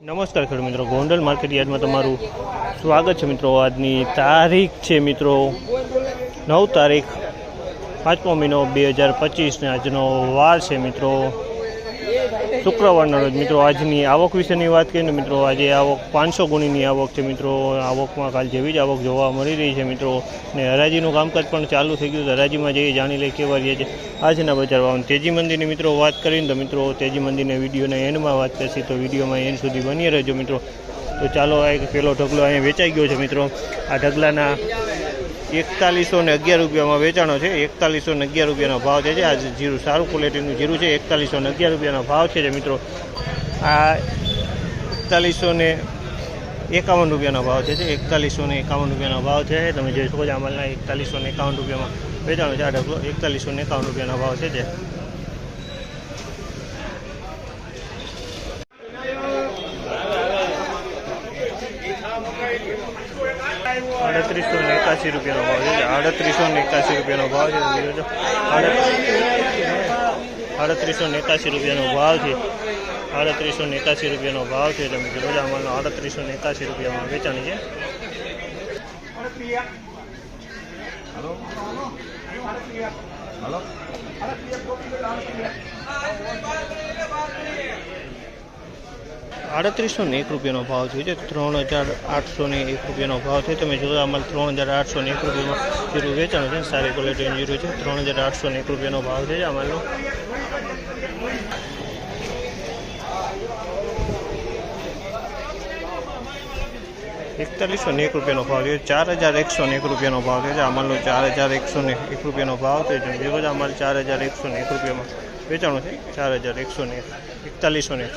નમસ્કાર ખેડૂત મિત્રો, ગોંડલ માર્કેટ યાર્ડમાં તમારું સ્વાગત છે મિત્રો। આજની તારીખ છે મિત્રો 9 તારીખ 5મો મહિનો 2025 ને આજનો વાર છે મિત્રો શુક્રવારનો રોજ। મિત્રો આજની આવક વિશેની વાત કરીએ ને મિત્રો, આજે આવક 500 ગુણીની આવક છે મિત્રો। આવકમાં કાલ જેવી જ આવક જોવા મળી રહી છે મિત્રો ને હરાજીનું કામકાજ પણ ચાલુ થઈ ગયું। હરાજીમાં જઈએ જાણી લઈએ કેવા રહ્યા છે આજના બજાર ભાવ। તેજી મંદીની મિત્રો વાત કરીને તો મિત્રો તેજી મંદીને વિડીયોના એન્ડમાં વાત કરશી, તો વિડીયોમાં એન્ડ સુધી બની રહેજો મિત્રો। તો ચાલો આ એક પહેલો ઢગલો અહીંયા વેચાઈ ગયો છે મિત્રો। આ ઢગલાના 4111 રૂપિયામાં વેચાણો છે। 4111 રૂપિયાનો ભાવ છે। આ જીરું સારું ક્વોલિટીનું જીરું છે। 4111 રૂપિયાનો ભાવ છે મિત્રો। આ 4151 રૂપિયાનો ભાવ છે। 4151 રૂપિયાનો ભાવ છે। તમે જોઈ શકો છો આમાંના 4151 રૂપિયામાં વેચાણો છે। આ ઢગલો 4151 રૂપિયાનો ભાવ છે। 3881 રૂપિયાનો ભાવ છે। 3881 રૂપિયાનો ભાવ છે। 3881 રૂપિયાનો ભાવ છે। 3881 રૂપિયાનો ભાવ છે। તમે જોઈ લો આમાંનો 3881 રૂપિયામાં વેચાણી છે। 3801 રૂપિયાનો ભાવ છે। 3801 રૂપિયાનો ભાવ છે। તમે જોયો આમાં 3801 રૂપિયામાં જીરું વેચાણું છે। સારી ક્વોલિટીનું જીરું છે। 3801 રૂપિયાનો ભાવ છે આમાંનો। ₹4101 રૂપિયાનો ભાવ છે। 4101 રૂપિયાનો ભાવ છે આમાંનો। 4101 રૂપિયાનો ભાવ છે। જેવો જ આમાં 4101 રૂપિયામાં વેચાણું છે। 4101 4101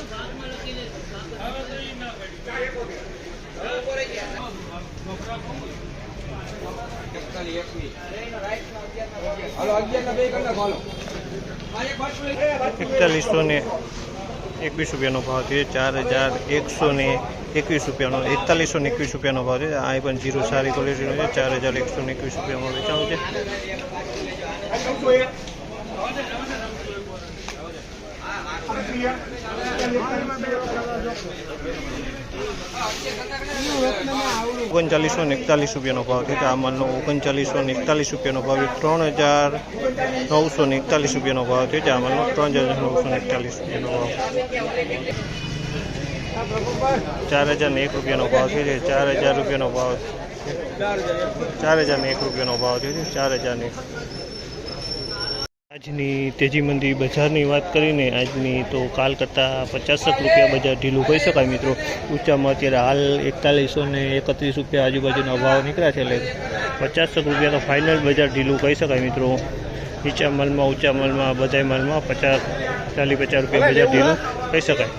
4121 રૂપિયાનો ભાવ છે। 4121 રૂપિયાનો 4121 રૂપિયાનો ભાવ છે। આ પણ જીરું સારી ક્વોલિટીનું છે। 4121 રૂપિયામાં વેચાણું છે। ₹3941 રૂપિયાનો ભાવ છે। આ માલનો 3941 રૂપિયાનો ભાવ છે। 3941 રૂપિયાનો ભાવ છે। આ માલનો 3941 રૂપિયાનો ભાવ। 4001 રૂપિયાનો ભાવ છે। 4000 રૂપિયાનો ભાવ 4001 રૂપિયાનો ભાવ છે। 4001 આજની તેજી મંદી બજારની વાત કરીને આજની તો કાલ કરતાં 50 રૂપિયા બજાર ઢીલું કહી શકાય મિત્રો। ઊંચામાં અત્યારે હાલ 4131 રૂપિયા આજુબાજુના ભાવ નીકળ્યા છે, એટલે 50 રૂપિયા તો ફાઇનલ બજાર ઢીલું કહી શકાય મિત્રો। નીચા માલમાં ઊંચા માલમાં બધા માલમાં 40-50 રૂપિયા બજાર ઢીલું કહી શકાય।